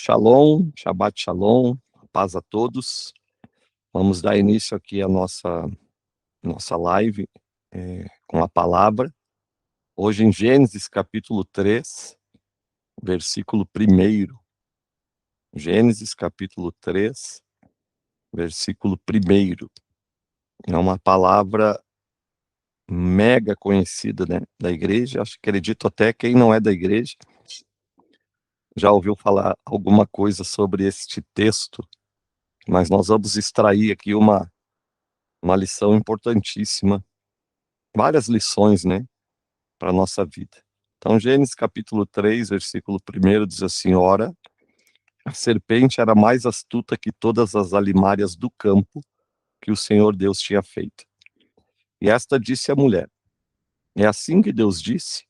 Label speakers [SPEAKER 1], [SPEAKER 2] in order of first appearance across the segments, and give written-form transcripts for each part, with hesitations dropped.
[SPEAKER 1] Shalom, Shabbat Shalom, paz a todos. Vamos dar início aqui à nossa live com a palavra. Hoje em Gênesis capítulo 3, versículo 1. Gênesis capítulo 3, versículo 1. É uma palavra mega conhecida, né, da igreja. Acredito até quem não é da igreja já ouviu falar alguma coisa sobre este texto, mas nós vamos extrair aqui uma lição importantíssima, várias lições, né, para a nossa vida. Então, Gênesis capítulo 3, versículo 1 diz assim: Ora, a serpente era mais astuta que todas as alimárias do campo que o Senhor Deus tinha feito. E esta disse à mulher: É assim que Deus disse: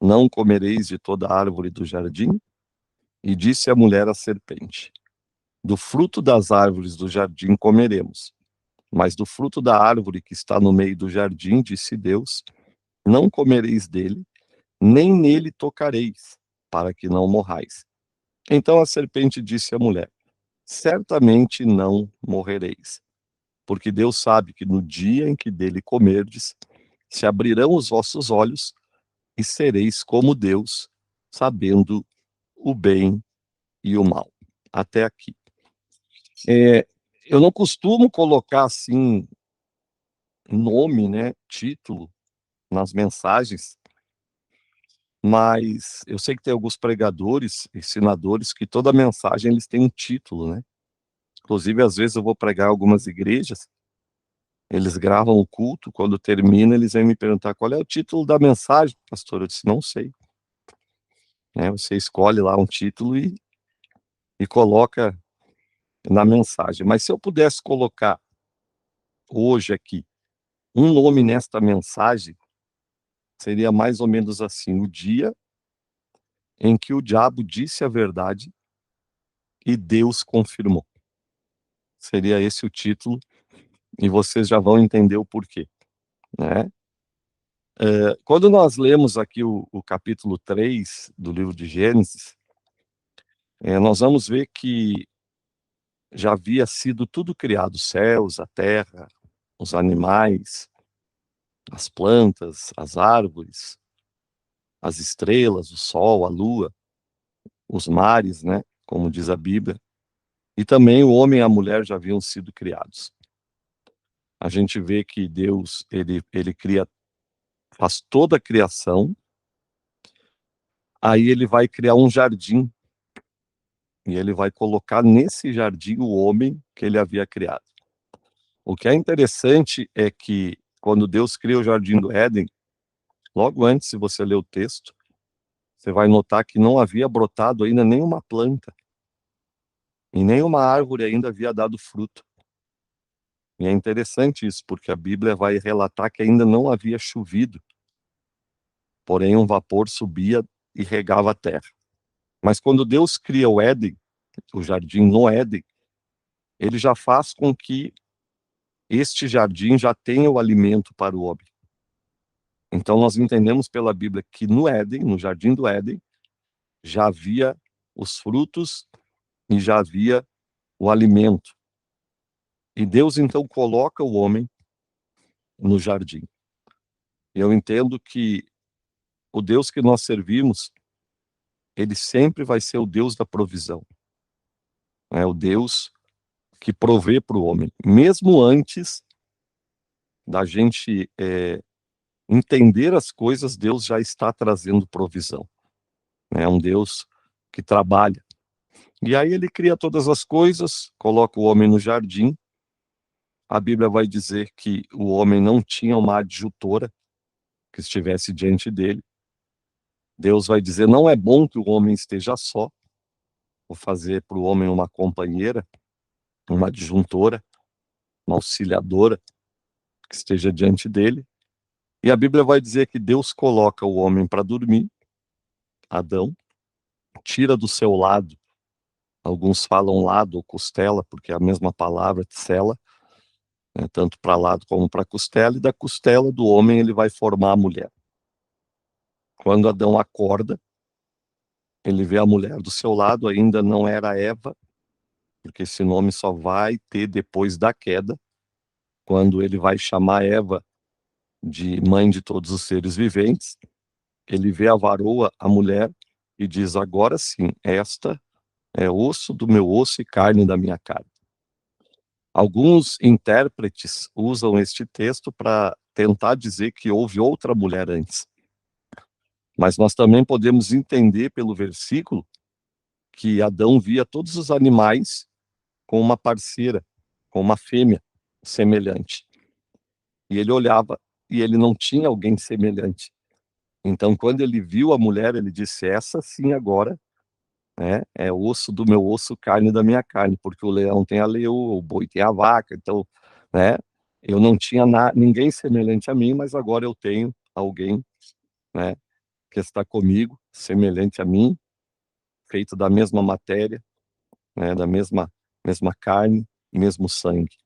[SPEAKER 1] Não comereis de toda árvore do jardim? E disse a mulher à serpente: Do fruto das árvores do jardim comeremos, mas do fruto da árvore que está no meio do jardim, disse Deus, não comereis dele, nem nele tocareis, para que não morrais. Então a serpente disse à mulher: Certamente não morrereis, porque Deus sabe que no dia em que dele comerdes, se abrirão os vossos olhos e sereis como Deus, sabendo o bem e o mal. Até aqui. Eu não costumo colocar assim nome, né, título nas mensagens, mas eu sei que tem alguns pregadores, ensinadores, que toda mensagem eles têm um título, né? Inclusive, às vezes eu vou pregar em algumas igrejas, eles gravam o culto, quando termina, eles vêm me perguntar qual é o título da mensagem, pastor. Eu disse, não sei. Você escolhe lá um título e coloca na mensagem. Mas se eu pudesse colocar hoje aqui um nome nesta mensagem, seria mais ou menos assim: o dia em que o diabo disse a verdade e Deus confirmou. Seria esse o título, e vocês já vão entender o porquê, né? Quando nós lemos aqui o capítulo 3 do livro de Gênesis, nós vamos ver que já havia sido tudo criado: os céus, a terra, os animais, as plantas, as árvores, as estrelas, o sol, a lua, os mares, né, como diz a Bíblia, e também o homem e a mulher já haviam sido criados. A gente vê que Deus, ele cria, faz toda a criação, aí ele vai criar um jardim, e ele vai colocar nesse jardim o homem que ele havia criado. O que é interessante é que, quando Deus cria o jardim do Éden, logo antes, se você ler o texto, você vai notar que não havia brotado ainda nenhuma planta, e nenhuma árvore ainda havia dado fruto. E é interessante isso, porque a Bíblia vai relatar que ainda não havia chovido, porém um vapor subia e regava a terra. Mas quando Deus cria o Éden, o jardim no Éden, ele já faz com que este jardim já tenha o alimento para o homem. Então nós entendemos pela Bíblia que no Éden, no jardim do Éden, já havia os frutos e já havia o alimento. E Deus então coloca o homem no jardim. Eu entendo que o Deus que nós servimos, ele sempre vai ser o Deus da provisão. É o Deus que provê para o homem, mesmo antes da gente entender as coisas. Deus já está trazendo provisão. É um Deus que trabalha. E aí ele cria todas as coisas, coloca o homem no jardim. A Bíblia vai dizer que o homem não tinha uma adjutora que estivesse diante dele. Deus vai dizer: não é bom que o homem esteja só. Vou fazer para o homem uma companheira, uma adjuntora, uma auxiliadora que esteja diante dele. E a Bíblia vai dizer que Deus coloca o homem para dormir, Adão, tira do seu lado, alguns falam lado ou costela, porque é a mesma palavra, tsela, né, tanto para lado como para costela, e da costela do homem ele vai formar a mulher. Quando Adão acorda, ele vê a mulher do seu lado, ainda não era Eva, porque esse nome só vai ter depois da queda, quando ele vai chamar Eva de mãe de todos os seres viventes. Ele vê a varoa, a mulher, e diz: agora sim, esta é osso do meu osso e carne da minha carne. Alguns intérpretes usam este texto para tentar dizer que houve outra mulher antes. Mas nós também podemos entender pelo versículo que Adão via todos os animais com uma parceira, com uma fêmea semelhante. E ele olhava e ele não tinha alguém semelhante. Então, quando ele viu a mulher, ele disse: essa sim agora, né, é osso do meu osso, carne da minha carne, porque o leão tem a leoa, o boi tem a vaca. Então, né, eu não tinha ninguém semelhante a mim, mas agora eu tenho alguém, né, que está comigo, semelhante a mim, feito da mesma matéria, né, da mesma carne, mesmo sangue.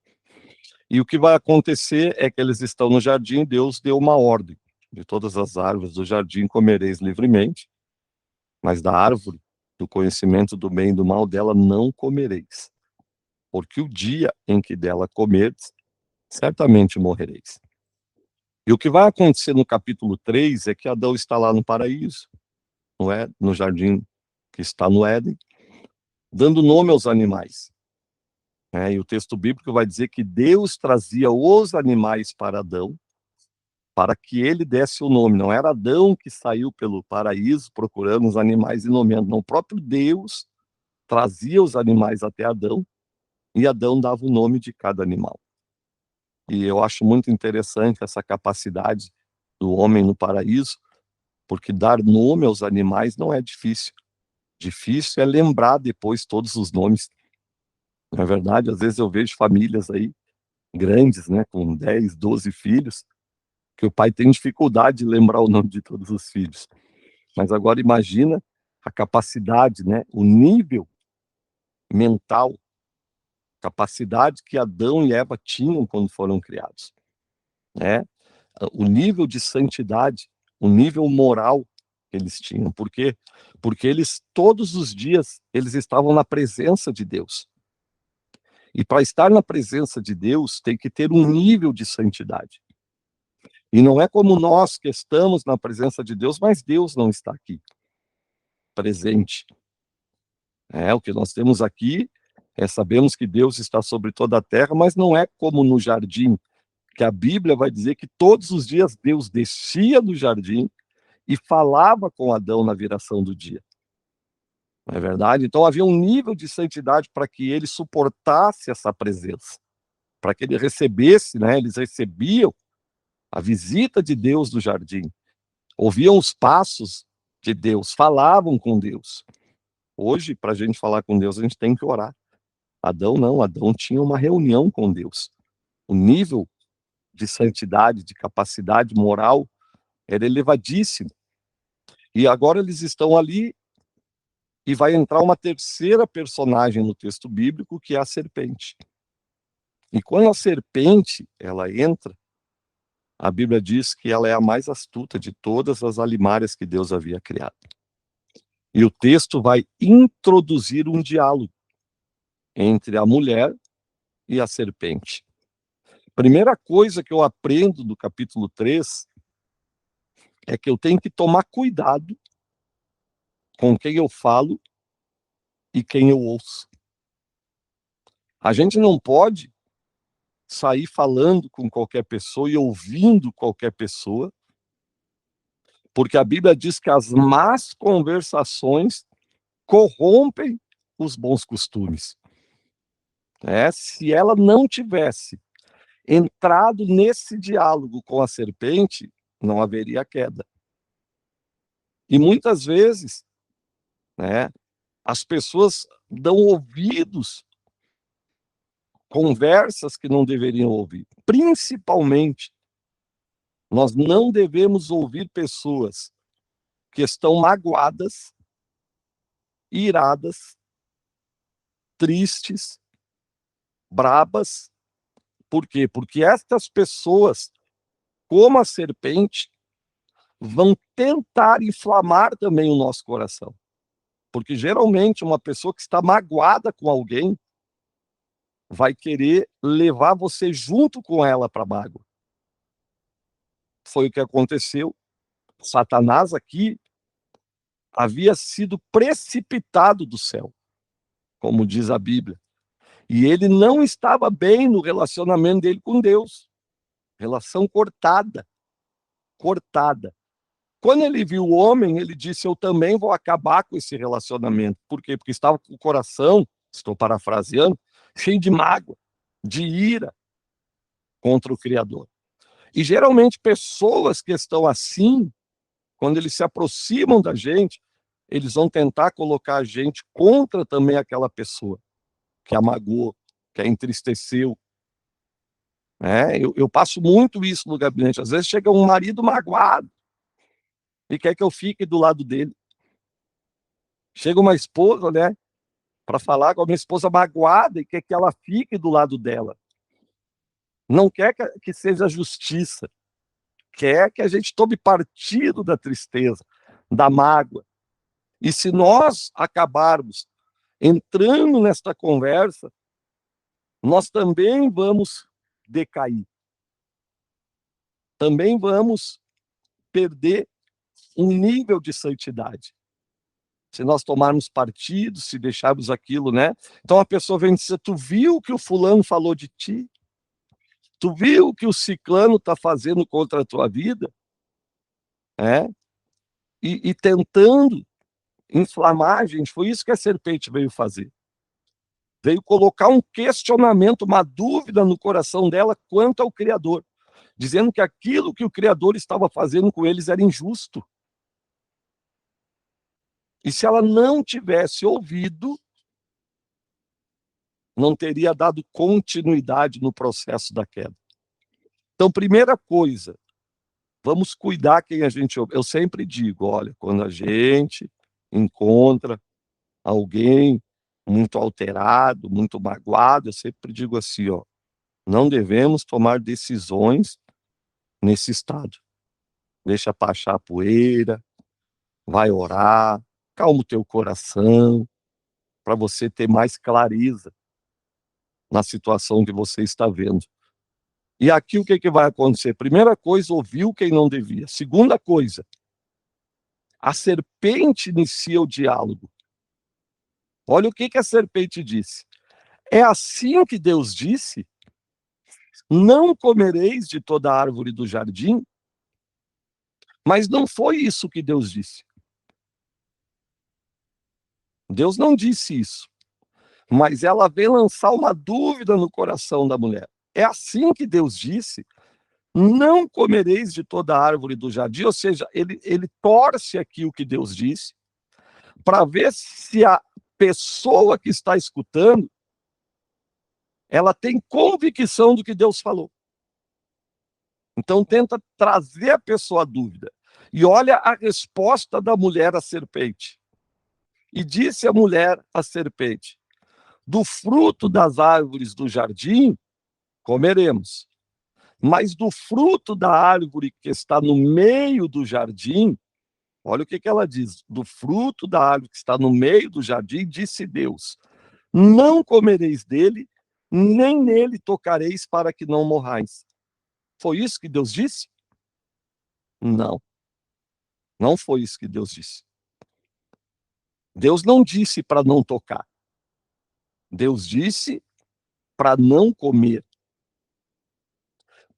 [SPEAKER 1] E o que vai acontecer é que eles estão no jardim, Deus deu uma ordem: de todas as árvores do jardim comereis livremente, mas da árvore do conhecimento do bem e do mal, dela não comereis, porque o dia em que dela comerdes, certamente morrereis. E o que vai acontecer no capítulo 3 é que Adão está lá no paraíso, no jardim que está no Éden, dando nome aos animais. E o texto bíblico vai dizer que Deus trazia os animais para Adão, para que ele desse o nome. Não era Adão que saiu pelo paraíso procurando os animais e nomeando, não. O próprio Deus trazia os animais até Adão e Adão dava o nome de cada animal. E eu acho muito interessante essa capacidade do homem no paraíso, porque dar nome aos animais não é difícil. Difícil é lembrar depois todos os nomes. Na verdade, às vezes eu vejo famílias aí grandes, né, com 10, 12 filhos, que o pai tem dificuldade de lembrar o nome de todos os filhos. Mas agora imagina a capacidade, né, o nível mental, capacidade que Adão e Eva tinham quando foram criados, né? O nível de santidade, o nível moral que eles tinham. Por quê? Porque eles, todos os dias, eles estavam na presença de Deus. E para estar na presença de Deus, tem que ter um nível de santidade. E não é como nós que estamos na presença de Deus, mas Deus não está aqui, presente. O que nós temos aqui sabemos que Deus está sobre toda a terra, mas não é como no jardim, que a Bíblia vai dizer que todos os dias Deus descia do jardim e falava com Adão na viração do dia. Não é verdade? Então havia um nível de santidade para que ele suportasse essa presença, para que ele recebesse, né? Eles recebiam a visita de Deus no jardim, ouviam os passos de Deus, falavam com Deus. Hoje, para a gente falar com Deus, a gente tem que orar. Adão não, Adão tinha uma reunião com Deus. O nível de santidade, de capacidade moral era elevadíssimo. E agora eles estão ali e vai entrar uma terceira personagem no texto bíblico, que é a serpente. E quando a serpente ela entra, a Bíblia diz que ela é a mais astuta de todas as alimárias que Deus havia criado. E o texto vai introduzir um diálogo entre a mulher e a serpente. Primeira coisa que eu aprendo do capítulo 3 é que eu tenho que tomar cuidado com quem eu falo e quem eu ouço. A gente não pode sair falando com qualquer pessoa e ouvindo qualquer pessoa, porque a Bíblia diz que as más conversações corrompem os bons costumes. Se ela não tivesse entrado nesse diálogo com a serpente, não haveria queda. E muitas vezes, as pessoas dão ouvidos conversas que não deveriam ouvir. Principalmente, nós não devemos ouvir pessoas que estão magoadas, iradas, tristes, brabas. Por quê? Porque estas pessoas, como a serpente, vão tentar inflamar também o nosso coração. Porque geralmente uma pessoa que está magoada com alguém vai querer levar você junto com ela para a mágoa. Foi o que aconteceu. Satanás aqui havia sido precipitado do céu, como diz a Bíblia. E ele não estava bem no relacionamento dele com Deus. Relação cortada. Cortada. Quando ele viu o homem, ele disse: eu também vou acabar com esse relacionamento. Por quê? Porque estava com o coração, estou parafraseando, cheio de mágoa, de ira contra o Criador. E geralmente pessoas que estão assim, quando eles se aproximam da gente, eles vão tentar colocar a gente contra também aquela pessoa que a magoou, que a entristeceu. Eu passo muito isso no gabinete. Às vezes chega um marido magoado e quer que eu fique do lado dele. Chega uma esposa, né, para falar com a minha esposa magoada e quer que ela fique do lado dela. Não quer que seja justiça. Quer que a gente tome partido da tristeza, da mágoa. E se nós acabarmos entrando nesta conversa, nós também vamos decair. Também vamos perder um nível de santidade. Se nós tomarmos partido, se deixarmos aquilo, né? Então a pessoa vem dizer: tu viu o que o fulano falou de ti? Tu viu o que o ciclano está fazendo contra a tua vida? E tentando inflamar a gente. Foi isso que a serpente veio fazer. Veio colocar um questionamento, uma dúvida no coração dela quanto ao Criador, dizendo que aquilo que o Criador estava fazendo com eles era injusto. E se ela não tivesse ouvido, não teria dado continuidade no processo da queda. Então, primeira coisa, vamos cuidar quem a gente ouve. Eu sempre digo, olha, quando a gente encontra alguém muito alterado, muito magoado, eu sempre digo assim, ó, não devemos tomar decisões nesse estado. Deixa baixar a poeira, vai orar, calma o teu coração, para você ter mais clareza na situação que você está vendo. E aqui o que vai acontecer? Primeira coisa, ouviu quem não devia. Segunda coisa, a serpente inicia o diálogo. Olha o que a serpente disse. É assim que Deus disse: não comereis de toda árvore do jardim? Mas não foi isso que Deus disse. Deus não disse isso. Mas ela veio lançar uma dúvida no coração da mulher. É assim que Deus disse: não comereis de toda árvore do jardim. Ou seja, ele torce aqui o que Deus disse, para ver se a pessoa que está escutando, ela tem convicção do que Deus falou. Então tenta trazer a pessoa à dúvida. E olha a resposta da mulher à serpente. E disse a mulher à serpente: do fruto das árvores do jardim comeremos, mas do fruto da árvore que está no meio do jardim, olha o que ela diz: do fruto da árvore que está no meio do jardim, disse Deus: não comereis dele, nem nele tocareis, para que não morrais. Foi isso que Deus disse? Não, não foi isso que Deus disse. Deus não disse para não tocar. Deus disse para não comer.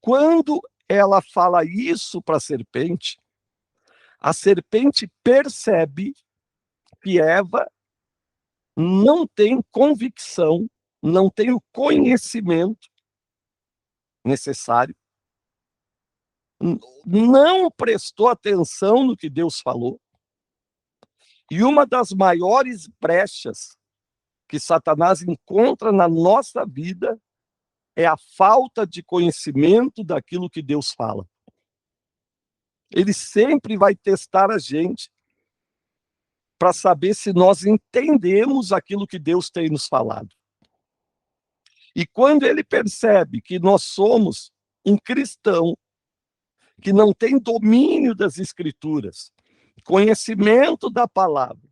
[SPEAKER 1] Quando ela fala isso para a serpente percebe que Eva não tem convicção, não tem o conhecimento necessário, não prestou atenção no que Deus falou. E uma das maiores brechas que Satanás encontra na nossa vida é a falta de conhecimento daquilo que Deus fala. Ele sempre vai testar a gente para saber se nós entendemos aquilo que Deus tem nos falado. E quando ele percebe que nós somos um cristão que não tem domínio das Escrituras, conhecimento da palavra,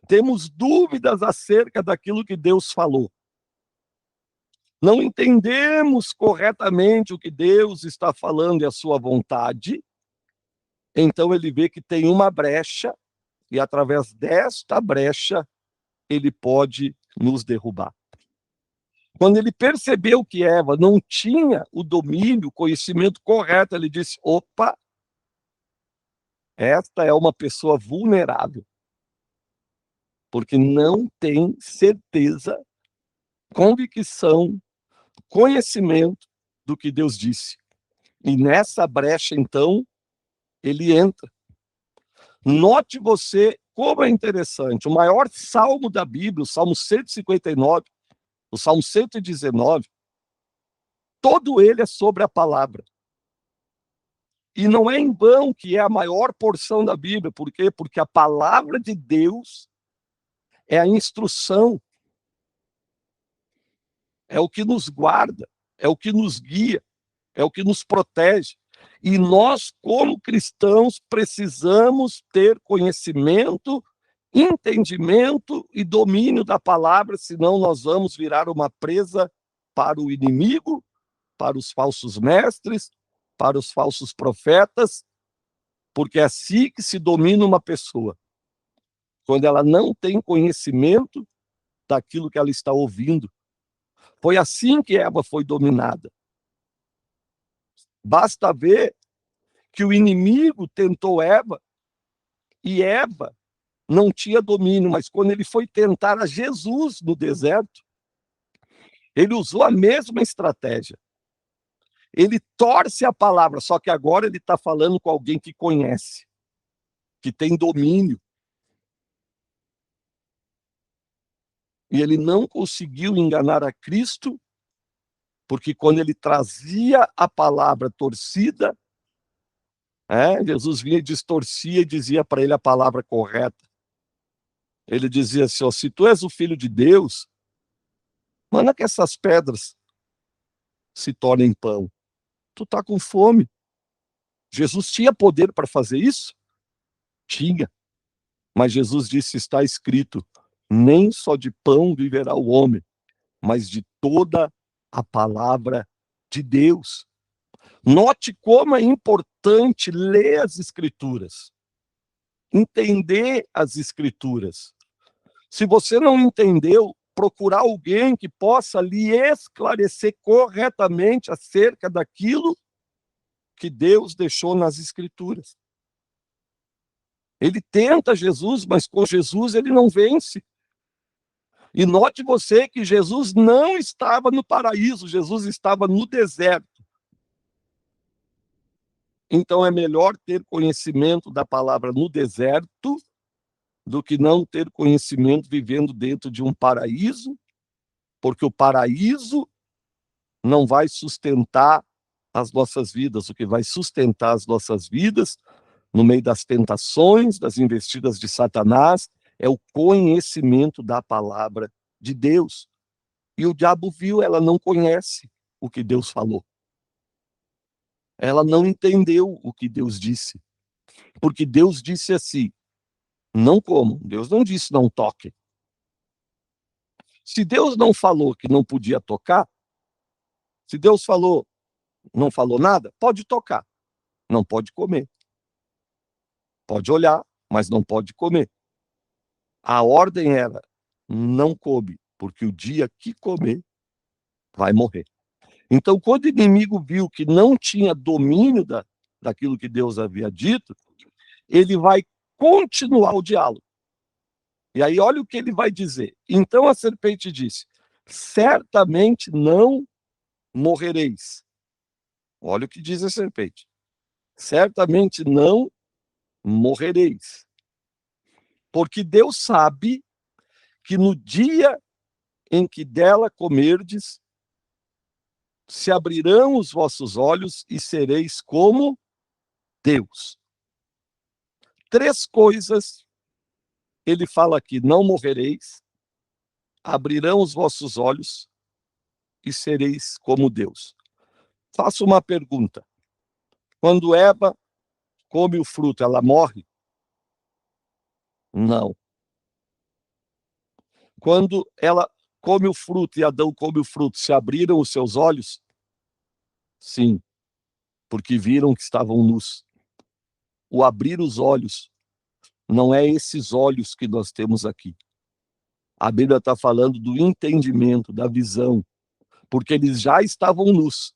[SPEAKER 1] Temos dúvidas acerca daquilo que Deus falou. Não entendemos corretamente o que Deus está falando e a sua vontade. Então ele vê que tem uma brecha, e através desta brecha, ele pode nos derrubar. Quando ele percebeu que Eva não tinha o domínio, o conhecimento correto, ele disse: opa, esta é uma pessoa vulnerável, porque não tem certeza, convicção, conhecimento do que Deus disse. E nessa brecha, então, ele entra. Note você como é interessante. O maior salmo da Bíblia, o Salmo 159, o Salmo 119, todo ele é sobre a palavra. E não é em vão que é a maior porção da Bíblia. Por quê? Porque a palavra de Deus é a instrução, é o que nos guarda, é o que nos guia, é o que nos protege. E nós, como cristãos, precisamos ter conhecimento, entendimento e domínio da palavra, senão nós vamos virar uma presa para o inimigo, para os falsos mestres, para os falsos profetas, porque é assim que se domina uma pessoa, quando ela não tem conhecimento daquilo que ela está ouvindo. Foi assim que Eva foi dominada. Basta ver que o inimigo tentou Eva, e Eva não tinha domínio, mas quando ele foi tentar a Jesus no deserto, ele usou a mesma estratégia. Ele torce a palavra, só que agora ele está falando com alguém que conhece, que tem domínio. E ele não conseguiu enganar a Cristo, porque quando ele trazia a palavra torcida, Jesus vinha e distorcia e dizia para ele a palavra correta. Ele dizia assim: ó, se tu és o filho de Deus, manda que essas pedras se tornem pão. Tu está com fome. Jesus tinha poder para fazer isso? Tinha. Mas Jesus disse: está escrito, nem só de pão viverá o homem, mas de toda a palavra de Deus. Note como é importante ler as Escrituras, entender as Escrituras. Se você não entendeu, procurar alguém que possa lhe esclarecer corretamente acerca daquilo que Deus deixou nas Escrituras. Ele tenta Jesus, mas com Jesus ele não vence. E note você que Jesus não estava no paraíso, Jesus estava no deserto. Então é melhor ter conhecimento da palavra no deserto do que não ter conhecimento vivendo dentro de um paraíso, porque o paraíso não vai sustentar as nossas vidas. O que vai sustentar as nossas vidas, no meio das tentações, das investidas de Satanás, é o conhecimento da palavra de Deus. E o diabo viu, ela não conhece o que Deus falou. Ela não entendeu o que Deus disse. Porque Deus disse assim: não comam. Deus não disse não toquem. Se Deus não falou que não podia tocar, se Deus falou, não falou nada, pode tocar, não pode comer. Pode olhar, mas não pode comer. A ordem era: não come, porque o dia que comer, vai morrer. Então, quando o inimigo viu que não tinha domínio daquilo que Deus havia dito, ele vai continuar o diálogo. E aí, olha o que ele vai dizer. Então a serpente disse: certamente não morrereis. Olha o que diz a serpente: certamente não morrereis. Porque Deus sabe que no dia em que dela comerdes, se abrirão os vossos olhos e sereis como Deus. Três coisas ele fala aqui: não morrereis, abrirão os vossos olhos e sereis como Deus. Faço uma pergunta: quando Eva come o fruto, ela morre? Não. Quando ela come o fruto e Adão come o fruto, se abriram os seus olhos? Sim, porque viram que estavam nus. O abrir os olhos não é esses olhos que nós temos aqui. A Bíblia está falando do entendimento, da visão, porque eles já estavam nus,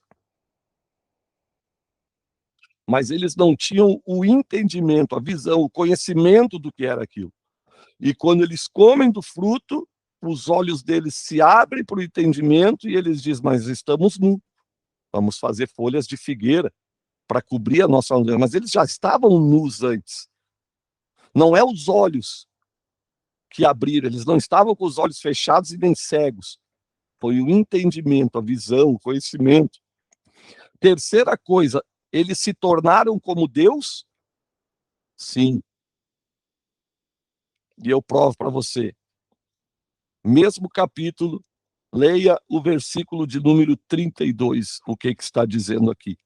[SPEAKER 1] mas eles não tinham o entendimento, a visão, o conhecimento do que era aquilo. E quando eles comem do fruto, os olhos deles se abrem para o entendimento e eles dizem, mas estamos nus, vamos fazer folhas de figueira para cobrir a nossa... Mas eles já estavam nus antes. Não é os olhos que abriram, eles não estavam com os olhos fechados e nem cegos. Foi o entendimento, a visão, o conhecimento. Terceira coisa, eles se tornaram como Deus? Sim. E eu provo para você. Mesmo capítulo, leia o versículo de número 32, o que está dizendo aqui.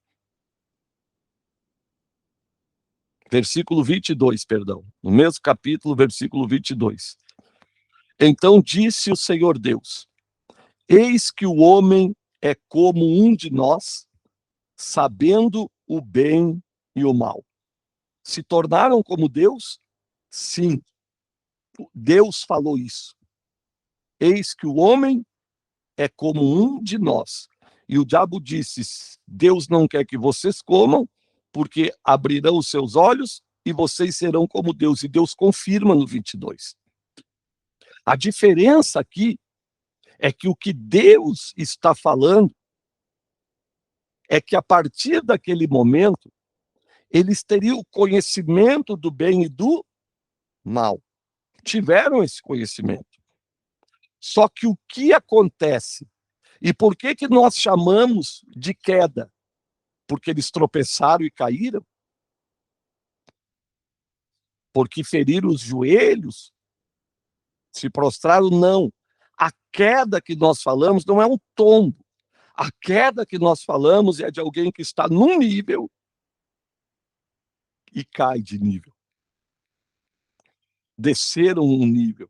[SPEAKER 1] Versículo 22, perdão. No mesmo capítulo, versículo 22. Então disse o Senhor Deus, eis que o homem é como um de nós, sabendo o bem e o mal. Se tornaram como Deus? Sim. Deus falou isso. Eis que o homem é como um de nós. E o diabo disse, Deus não quer que vocês comam, porque abrirão os seus olhos e vocês serão como Deus. E Deus confirma no 22. A diferença aqui é que o que Deus está falando é que a partir daquele momento, eles teriam o conhecimento do bem e do mal. Tiveram esse conhecimento. Só que o que acontece? E por que que nós chamamos de queda? Porque eles tropeçaram e caíram? Porque feriram os joelhos? Se prostraram? Não. A queda que nós falamos não é um tombo. A queda que nós falamos é de alguém que está num nível e cai de nível. Desceram um nível.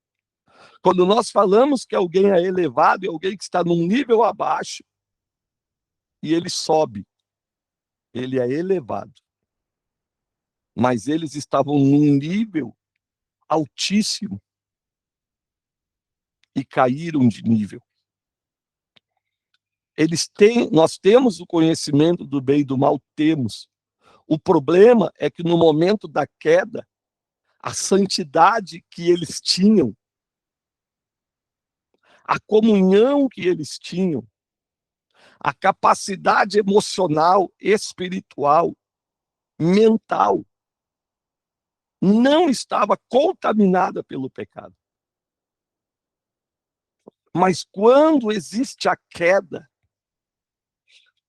[SPEAKER 1] Quando nós falamos que alguém é elevado, é alguém que está num nível abaixo e ele sobe. Ele é elevado. Mas eles estavam num nível altíssimo e caíram de nível. Nós temos o conhecimento do bem e do mal, temos. O problema é que no momento da queda, a santidade que eles tinham, a comunhão que eles tinham, a capacidade emocional, espiritual, mental, não estava contaminada pelo pecado. Mas quando existe a queda,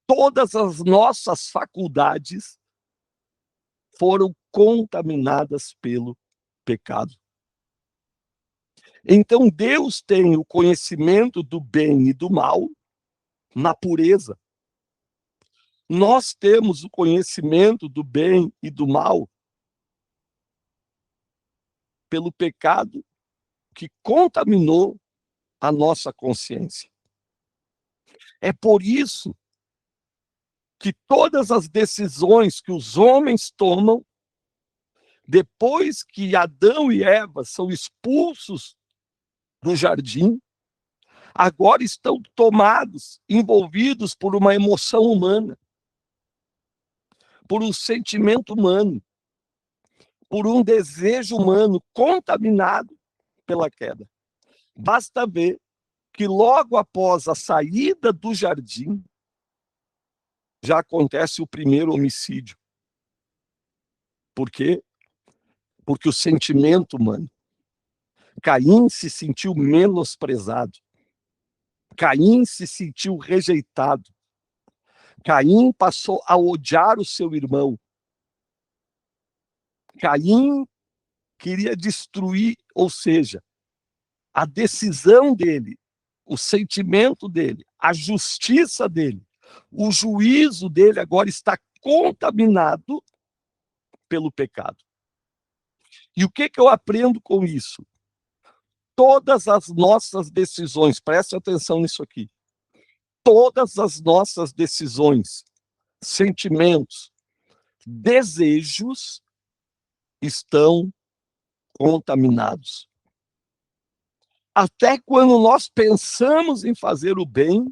[SPEAKER 1] todas as nossas faculdades foram contaminadas pelo pecado. Então Deus tem o conhecimento do bem e do mal na pureza. Nós temos o conhecimento do bem e do mal pelo pecado que contaminou a nossa consciência. É por isso que todas as decisões que os homens tomam, depois que Adão e Eva são expulsos do jardim, agora estão tomados, envolvidos por uma emoção humana, por um sentimento humano, por um desejo humano contaminado pela queda. Basta ver que logo após a saída do jardim, já acontece o primeiro homicídio. Por quê? Porque o sentimento humano. Caim se sentiu menosprezado. Caim se sentiu rejeitado. Caim passou a odiar o seu irmão. Caim queria destruir, ou seja, a decisão dele, o sentimento dele, a justiça dele, o juízo dele agora está contaminado pelo pecado. E o que eu aprendo com isso? todas as nossas decisões, preste atenção nisso aqui, todas as nossas decisões, sentimentos, desejos estão contaminados. Até quando nós pensamos em fazer o bem,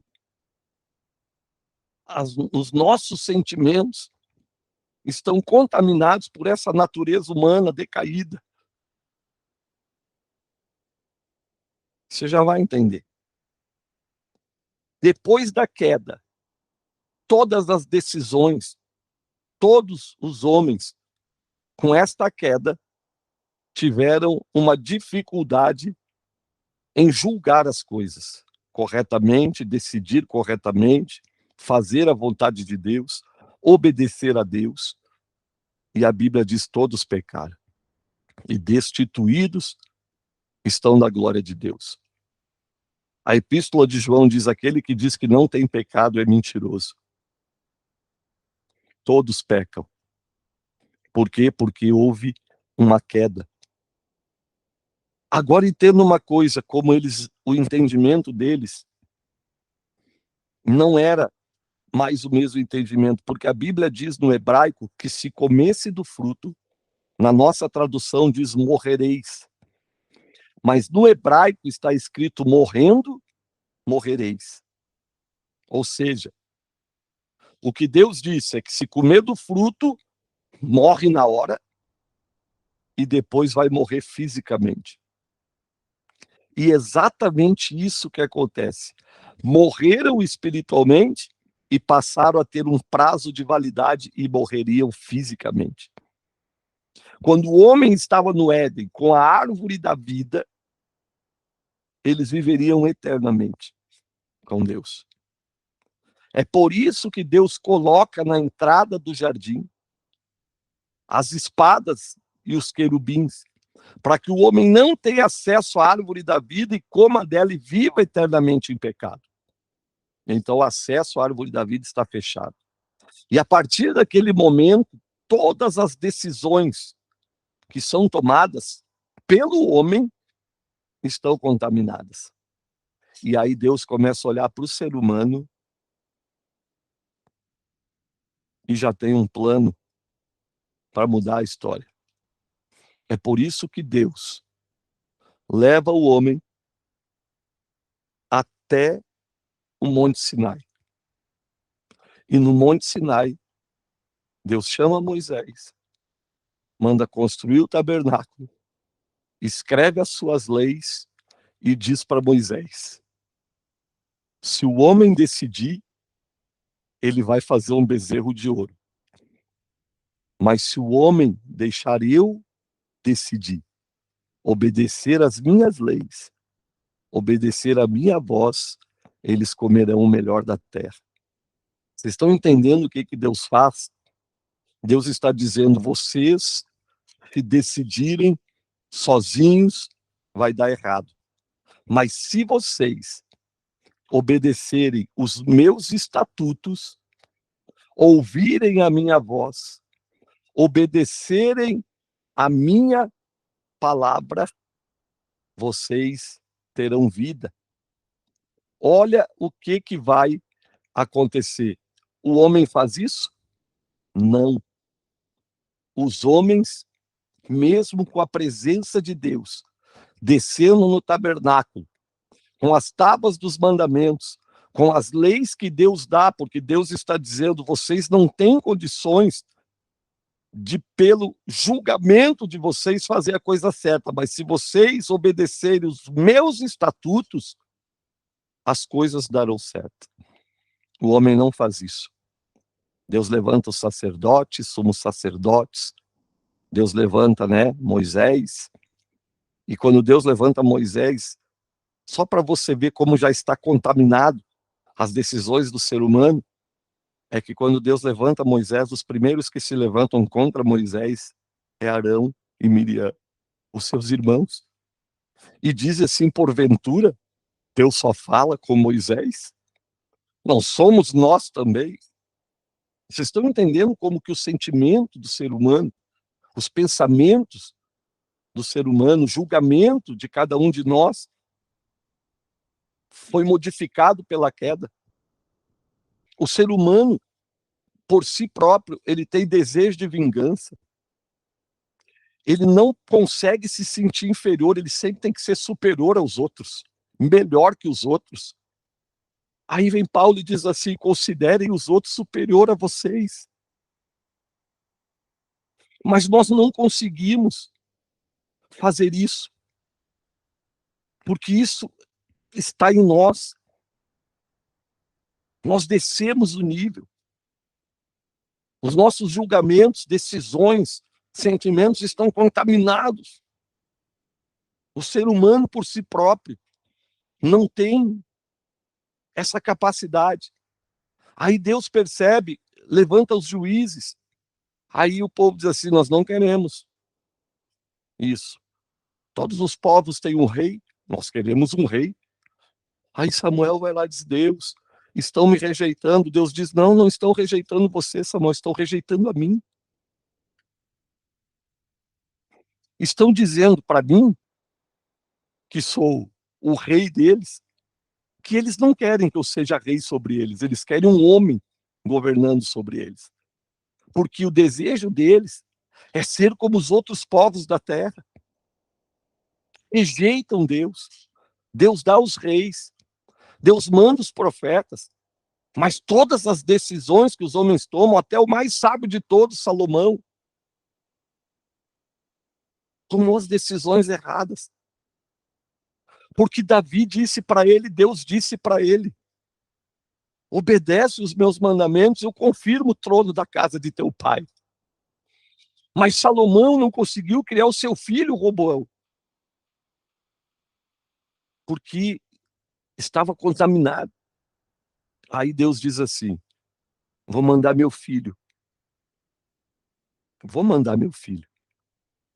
[SPEAKER 1] os nossos sentimentos estão contaminados por essa natureza humana decaída. Você já vai entender. Depois da queda, todas as decisões, todos os homens, com esta queda, tiveram uma dificuldade em julgar as coisas corretamente, decidir corretamente, fazer a vontade de Deus, obedecer a Deus. E a Bíblia diz: todos pecaram e destituídos estão da glória de Deus. A epístola de João diz: aquele que diz que não tem pecado é mentiroso. Todos pecam. Por quê? Porque houve uma queda. Agora, entenda uma coisa, como o entendimento deles não era mais o mesmo entendimento, porque a Bíblia diz no hebraico que se comesse do fruto, na nossa tradução diz morrereis. Mas no hebraico está escrito morrendo, morrereis. Ou seja, o que Deus disse é que se comer do fruto, morre na hora e depois vai morrer fisicamente. E exatamente isso que acontece. Morreram espiritualmente e passaram a ter um prazo de validade e morreriam fisicamente. Quando o homem estava no Éden com a árvore da vida, eles viveriam eternamente com Deus. É por isso que Deus coloca na entrada do jardim as espadas e os querubins, para que o homem não tenha acesso à árvore da vida e coma dela e viva eternamente em pecado. Então o acesso à árvore da vida está fechado. E a partir daquele momento, todas as decisões que são tomadas pelo homem estão contaminadas. E aí Deus começa a olhar para o ser humano e já tem um plano para mudar a história. É por isso que Deus leva o homem até o Monte Sinai. E no Monte Sinai, Deus chama Moisés, manda construir o tabernáculo, escreve as suas leis e diz para Moisés: se o homem decidir, ele vai fazer um bezerro de ouro. Mas se o homem deixar eu decidir, obedecer às minhas leis, obedecer à minha voz, eles comerão o melhor da terra. Vocês estão entendendo o que Deus faz? Deus está dizendo: vocês, se decidirem sozinhos, vai dar errado. Mas se vocês obedecerem os meus estatutos, ouvirem a minha voz, obedecerem a minha palavra, vocês terão vida. Olha o que vai acontecer. O homem faz isso? Não. Os homens, mesmo com a presença de Deus, descendo no tabernáculo, com as tábuas dos mandamentos, com as leis que Deus dá, porque Deus está dizendo: vocês não têm condições de, pelo julgamento de vocês, fazer a coisa certa, mas se vocês obedecerem os meus estatutos, as coisas darão certo. O homem não faz isso. Deus levanta os sacerdotes, somos sacerdotes. Deus levanta, Moisés. E quando Deus levanta Moisés, só para você ver como já está contaminado as decisões do ser humano, é que quando Deus levanta Moisés, os primeiros que se levantam contra Moisés é Arão e Miriam, os seus irmãos. E diz assim: porventura, Deus só fala com Moisés? Não somos nós também? Vocês estão entendendo como que o sentimento do ser humano, os pensamentos, do ser humano, o julgamento de cada um de nós foi modificado pela queda. O ser humano, por si próprio, ele tem desejo de vingança. Ele não consegue se sentir inferior, ele sempre tem que ser superior aos outros, melhor que os outros. Aí vem Paulo e diz assim: considerem os outros superior a vocês. Mas nós não conseguimos fazer isso, porque isso está em nós. Nós descemos o nível. Os nossos julgamentos, decisões, sentimentos estão contaminados. O ser humano, por si próprio, não tem essa capacidade. Aí Deus percebe, levanta os juízes. Aí o povo diz assim: nós não queremos isso. Todos os povos têm um rei, nós queremos um rei. Aí Samuel vai lá e diz: Deus, estão me rejeitando. Deus diz: não, não estão rejeitando você, Samuel, estão rejeitando a mim. Estão dizendo para mim, que sou o rei deles, que eles não querem que eu seja rei sobre eles, eles querem um homem governando sobre eles. Porque o desejo deles é ser como os outros povos da terra. Rejeitam Deus. Deus dá os reis. Deus manda os profetas. Mas todas as decisões que os homens tomam, até o mais sábio de todos, Salomão, tomou as decisões erradas. Porque Davi disse para ele, Deus disse para ele: obedece os meus mandamentos, eu confirmo o trono da casa de teu pai. Mas Salomão não conseguiu criar o seu filho Roboão, porque estava contaminado. Aí Deus diz assim: vou mandar meu filho. Vou mandar meu filho.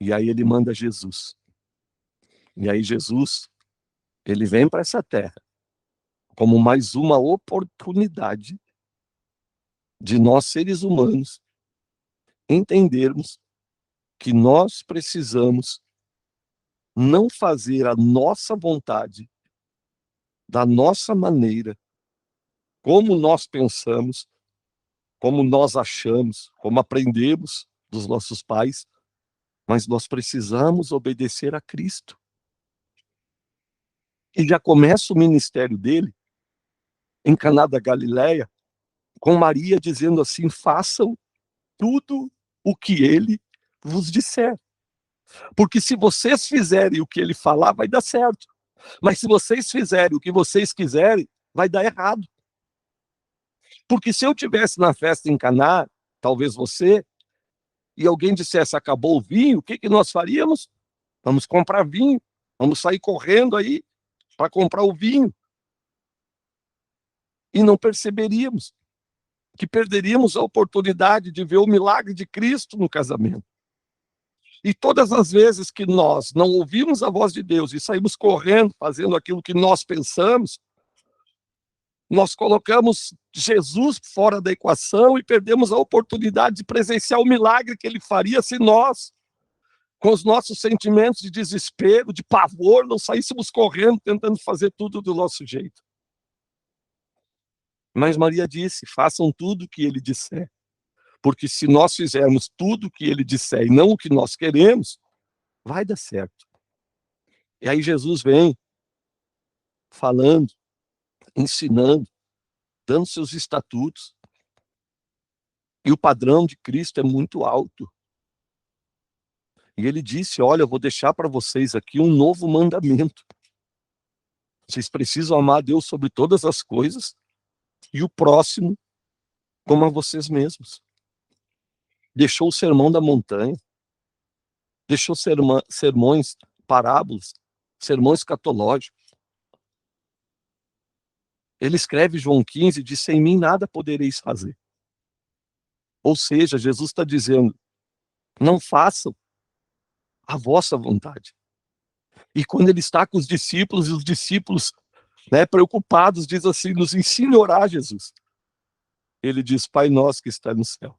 [SPEAKER 1] E aí ele manda Jesus. E aí Jesus, ele vem para essa terra como mais uma oportunidade de nós, seres humanos, entendermos que nós precisamos não fazer a nossa vontade, da nossa maneira, como nós pensamos, como nós achamos, como aprendemos dos nossos pais, mas nós precisamos obedecer a Cristo. E já começa o ministério dele em Caná da Galileia, com Maria dizendo assim: façam tudo o que ele vos disser. Porque se vocês fizerem o que ele falar, vai dar certo. Mas se vocês fizerem o que vocês quiserem, vai dar errado. Porque se eu tivesse na festa em Caná, talvez você, e alguém dissesse: acabou o vinho, o que que nós faríamos? Vamos comprar vinho, vamos sair correndo aí para comprar o vinho. E não perceberíamos que perderíamos a oportunidade de ver o milagre de Cristo no casamento. E todas as vezes que nós não ouvimos a voz de Deus e saímos correndo, fazendo aquilo que nós pensamos, nós colocamos Jesus fora da equação e perdemos a oportunidade de presenciar o milagre que ele faria se nós, com os nossos sentimentos de desespero, de pavor, não saíssemos correndo, tentando fazer tudo do nosso jeito. Mas Maria disse: façam tudo o que ele disser. Porque se nós fizermos tudo o que ele disser e não o que nós queremos, vai dar certo. E aí Jesus vem falando, ensinando, dando seus estatutos. E o padrão de Cristo é muito alto. E ele disse: olha, eu vou deixar para vocês aqui um novo mandamento. Vocês precisam amar a Deus sobre todas as coisas e o próximo como a vocês mesmos. Deixou o sermão da montanha, deixou sermões, parábolas, sermões escatológicos. Ele escreve João 15 e diz: sem mim nada podereis fazer. Ou seja, Jesus está dizendo: não façam a vossa vontade. E quando ele está com os discípulos, e os discípulos, preocupados, diz assim: nos ensine a orar, Jesus. Ele diz: Pai nosso que está no céu,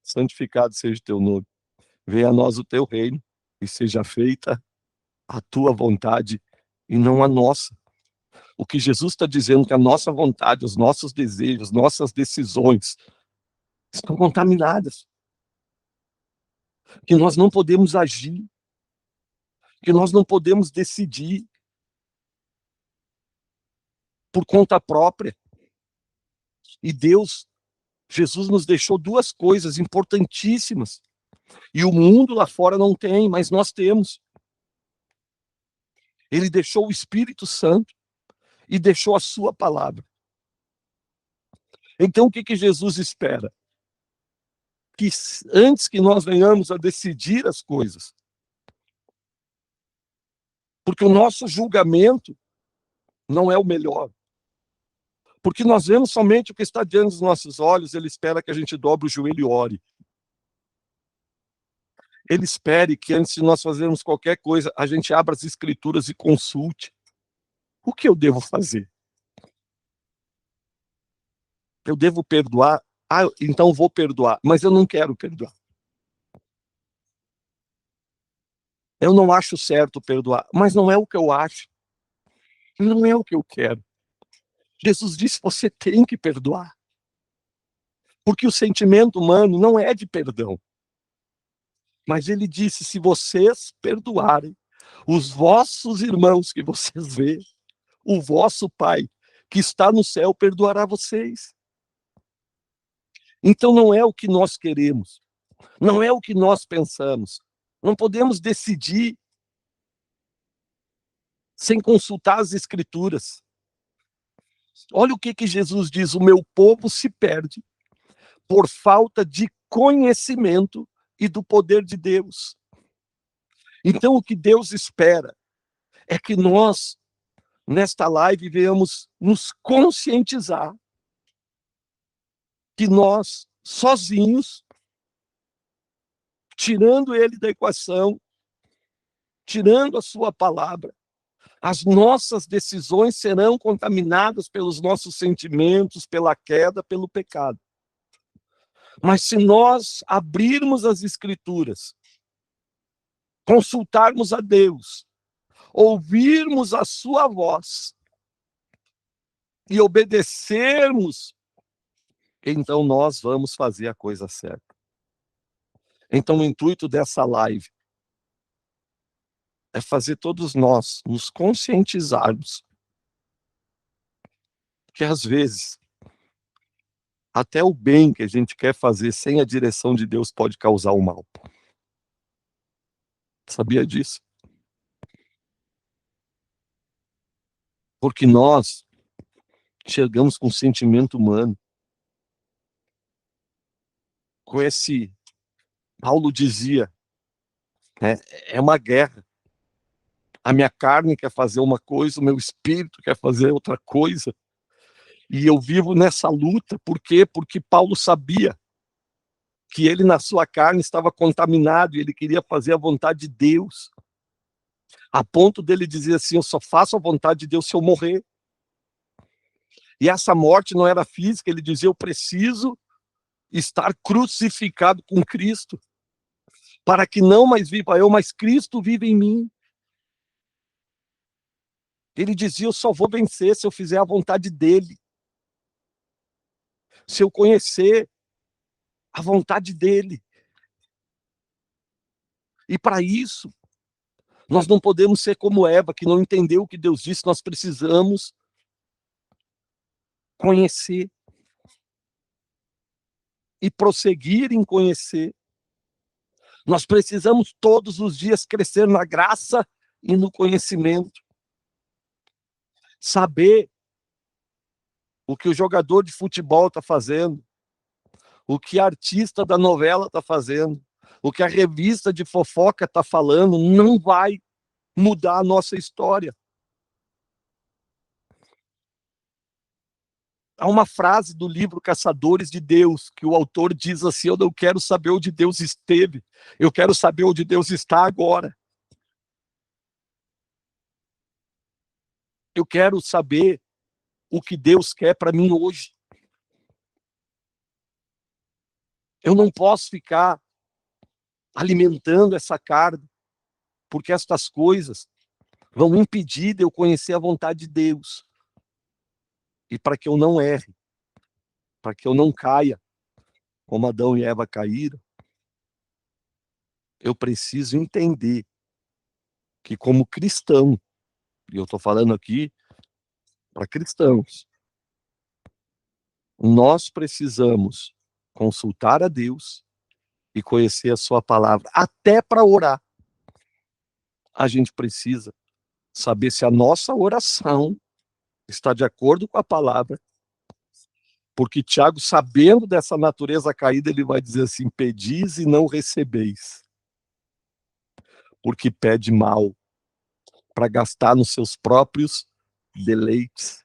[SPEAKER 1] santificado seja o teu nome. Venha a nós o teu reino. e seja feita a tua vontade e não a nossa. O que Jesus está dizendo é que a nossa vontade, os nossos desejos, nossas decisões estão contaminadas, que nós não podemos agir, que nós não podemos decidir por conta própria. E Deus, Jesus nos deixou duas coisas importantíssimas, e o mundo lá fora não tem, mas nós temos. Ele deixou o Espírito Santo e deixou a sua palavra. Então o que Jesus espera? Que antes que nós venhamos a decidir as coisas, porque o nosso julgamento não é o melhor, porque nós vemos somente o que está diante dos nossos olhos. Ele espera que a gente dobre o joelho e ore. Ele espera que antes de nós fazermos qualquer coisa, a gente abra as escrituras e consulte. O que eu devo fazer? Eu devo perdoar? Ah, então vou perdoar, mas eu não quero perdoar. Eu não acho certo perdoar, mas não é o que eu acho. Não é o que eu quero. Jesus disse, você tem que perdoar. Porque o sentimento humano não é de perdão. Mas ele disse, se vocês perdoarem os vossos irmãos que vocês veem, o vosso Pai que está no céu perdoará vocês. Então não é o que nós queremos, não é o que nós pensamos. Não podemos decidir sem consultar as Escrituras. Olha o que Jesus diz, o meu povo se perde por falta de conhecimento e do poder de Deus. Então o que Deus espera é que nós, nesta live, venhamos nos conscientizar que nós, sozinhos, tirando ele da equação, tirando a sua palavra, as nossas decisões serão contaminadas pelos nossos sentimentos, pela queda, pelo pecado. Mas se nós abrirmos as Escrituras, consultarmos a Deus, ouvirmos a sua voz e obedecermos, então nós vamos fazer a coisa certa. Então o intuito dessa live é fazer todos nós nos conscientizarmos que às vezes até o bem que a gente quer fazer sem a direção de Deus pode causar o mal. Sabia disso? Porque nós chegamos com o sentimento humano, com esse, Paulo dizia, é uma guerra. A minha carne quer fazer uma coisa, o meu espírito quer fazer outra coisa. E eu vivo nessa luta, por quê? Porque Paulo sabia que ele na sua carne estava contaminado e ele queria fazer a vontade de Deus. A ponto dele dizer assim, eu só faço a vontade de Deus se eu morrer. E essa morte não era física, ele dizia, eu preciso estar crucificado com Cristo, para que não mais viva eu, mas Cristo vive em mim. Ele dizia, eu só vou vencer se eu fizer a vontade dele. Se eu conhecer a vontade dele. E para isso, nós não podemos ser como Eva, que não entendeu o que Deus disse, nós precisamos conhecer e prosseguir em conhecer. Nós precisamos todos os dias crescer na graça e no conhecimento. Saber o que o jogador de futebol está fazendo, o que a artista da novela está fazendo, o que a revista de fofoca está falando, não vai mudar a nossa história. Há uma frase do livro Caçadores de Deus, que o autor diz assim, eu não quero saber onde Deus esteve, eu quero saber onde Deus está agora. Eu quero saber o que Deus quer para mim hoje. Eu não posso ficar alimentando essa carne. porque estas coisas vão impedir de eu conhecer a vontade de Deus. E para que eu não erre, para que eu não caia, como Adão e Eva caíram, eu preciso entender que como cristão, e eu estou falando aqui para cristãos, nós precisamos consultar a Deus e conhecer a sua palavra. Até para orar, a gente precisa saber se a nossa oração está de acordo com a palavra, porque Tiago, sabendo dessa natureza caída, ele vai dizer assim: pedis e não recebeis, porque pede mal, para gastar nos seus próprios deleites.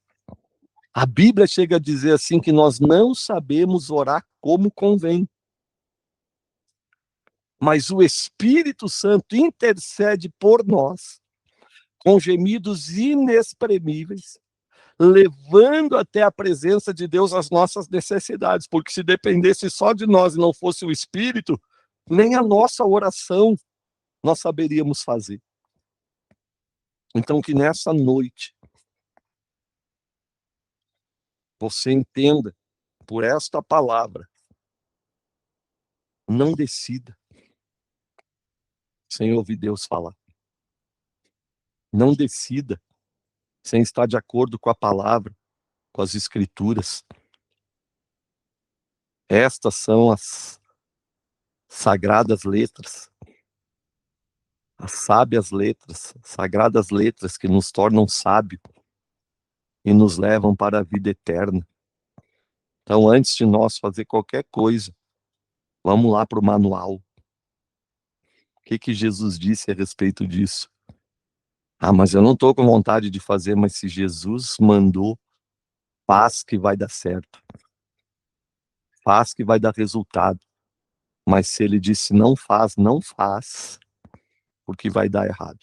[SPEAKER 1] A Bíblia chega a dizer assim que nós não sabemos orar como convém, mas o Espírito Santo intercede por nós, com gemidos inexprimíveis, levando até a presença de Deus as nossas necessidades, porque se dependesse só de nós e não fosse o Espírito, nem a nossa oração nós saberíamos fazer. Então que nessa noite você entenda por esta palavra, não decida sem ouvir Deus falar. Não decida sem estar de acordo com a palavra, com as escrituras. Estas são as sagradas letras, as sábias letras, sagradas letras que nos tornam sábios e nos levam para a vida eterna. Então, antes de nós fazer qualquer coisa, vamos lá para o manual. O que Jesus disse a respeito disso? Ah, mas eu não estou com vontade de fazer, mas se Jesus mandou, faz que vai dar certo. Faz que vai dar resultado. Mas se ele disse não faz, não faz, porque vai dar errado.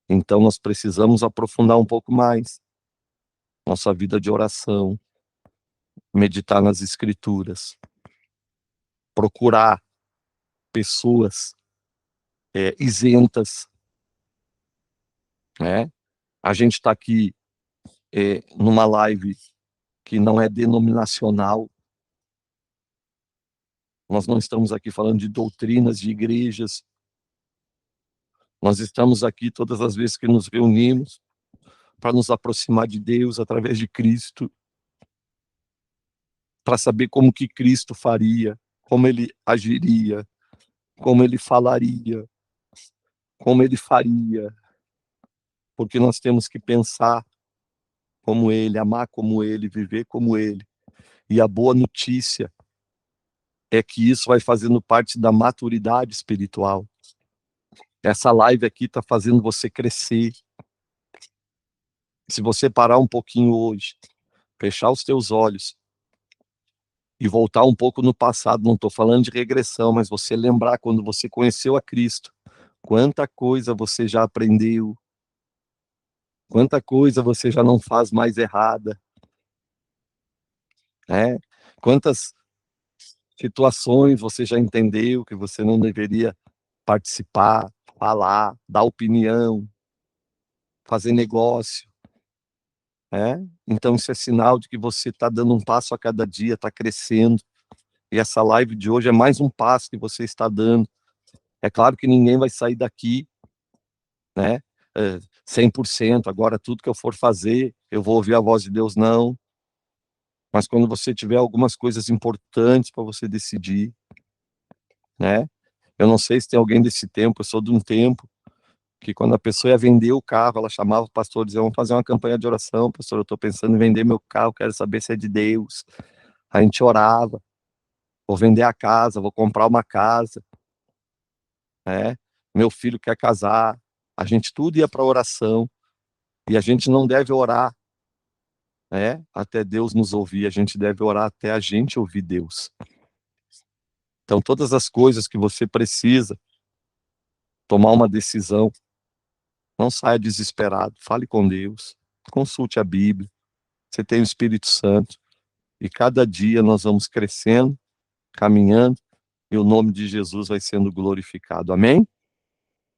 [SPEAKER 1] Então nós precisamos aprofundar um pouco mais nossa vida de oração, meditar nas escrituras, procurar pessoas isentas, né? A gente está aqui numa live que não é denominacional. Nós não estamos aqui falando de doutrinas de igrejas. Nós estamos aqui todas as vezes que nos reunimos para nos aproximar de Deus através de Cristo, para saber como que Cristo faria, como ele agiria, como ele falaria, como ele faria, porque nós temos que pensar como ele, amar como ele, viver como ele. E a boa notícia é que isso vai fazendo parte da maturidade espiritual. Essa live aqui está fazendo você crescer. Se você parar um pouquinho hoje, fechar os teus olhos e voltar um pouco no passado, não estou falando de regressão, mas você lembrar quando você conheceu a Cristo, quanta coisa você já aprendeu, quanta coisa você já não faz mais errada, né? Quantas situações você já entendeu que você não deveria participar, falar, dar opinião, fazer negócio, né? Então isso é sinal de que você está dando um passo a cada dia, está crescendo. E essa live de hoje é mais um passo que você está dando. É claro que ninguém vai sair daqui, né? 100%, agora tudo que eu for fazer, eu vou ouvir a voz de Deus, não. Mas quando você tiver algumas coisas importantes para você decidir, né? Eu não sei se tem alguém desse tempo, eu sou de um tempo que quando a pessoa ia vender o carro, ela chamava o pastor e dizia: vamos fazer uma campanha de oração, pastor, eu estou pensando em vender meu carro, quero saber se é de Deus. A gente orava, vou vender a casa, vou comprar uma casa, né? Meu filho quer casar, a gente tudo ia para oração, e a gente não deve orar, né, até Deus nos ouvir, a gente deve orar até a gente ouvir Deus. Então todas as coisas que você precisa tomar uma decisão, não saia desesperado, fale com Deus, consulte a Bíblia, você tem o Espírito Santo, e cada dia nós vamos crescendo, caminhando, e o nome de Jesus vai sendo glorificado. Amém?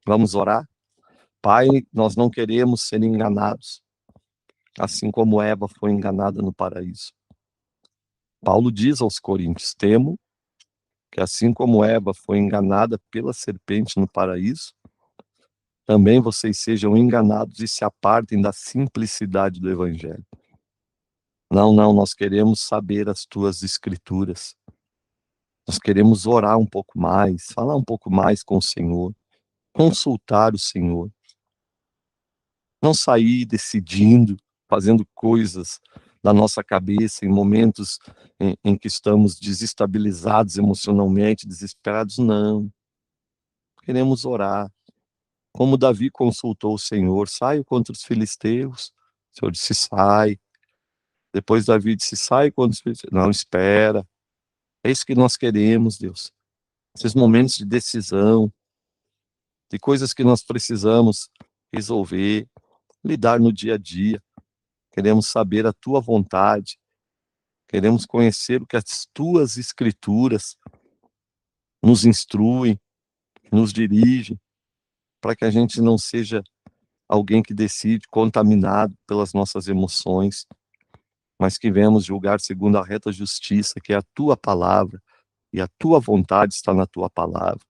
[SPEAKER 1] Vamos orar? Pai, nós não queremos ser enganados, assim como Eva foi enganada no paraíso. Paulo diz aos Coríntios: temo que assim como Eva foi enganada pela serpente no paraíso, também vocês sejam enganados e se apartem da simplicidade do evangelho. Não, nós queremos saber as tuas escrituras. Nós queremos orar um pouco mais, falar um pouco mais com o Senhor, consultar o Senhor. Não sair decidindo, fazendo coisas da nossa cabeça em momentos em que estamos desestabilizados emocionalmente, desesperados, não. Queremos orar. Como Davi consultou o Senhor, saio contra os filisteus. O Senhor disse, sai. Depois Davi disse, sai contra os filisteus. Não, espera. É isso que nós queremos, Deus. Esses momentos de decisão, de coisas que nós precisamos resolver, lidar no dia a dia. Queremos saber a tua vontade. Queremos conhecer o que as tuas escrituras nos instruem, nos dirigem, para que a gente não seja alguém que decide contaminado pelas nossas emoções, mas que venhamos julgar segundo a reta justiça, que é a tua palavra, e a tua vontade está na tua palavra.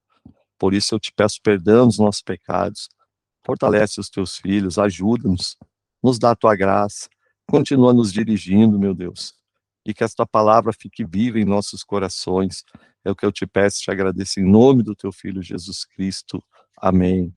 [SPEAKER 1] Por isso eu te peço perdão dos nossos pecados, fortalece os teus filhos, ajuda-nos, nos dá a tua graça, continua nos dirigindo, meu Deus, e que esta palavra fique viva em nossos corações. É o que eu te peço e te agradeço em nome do teu Filho Jesus Cristo. Amém.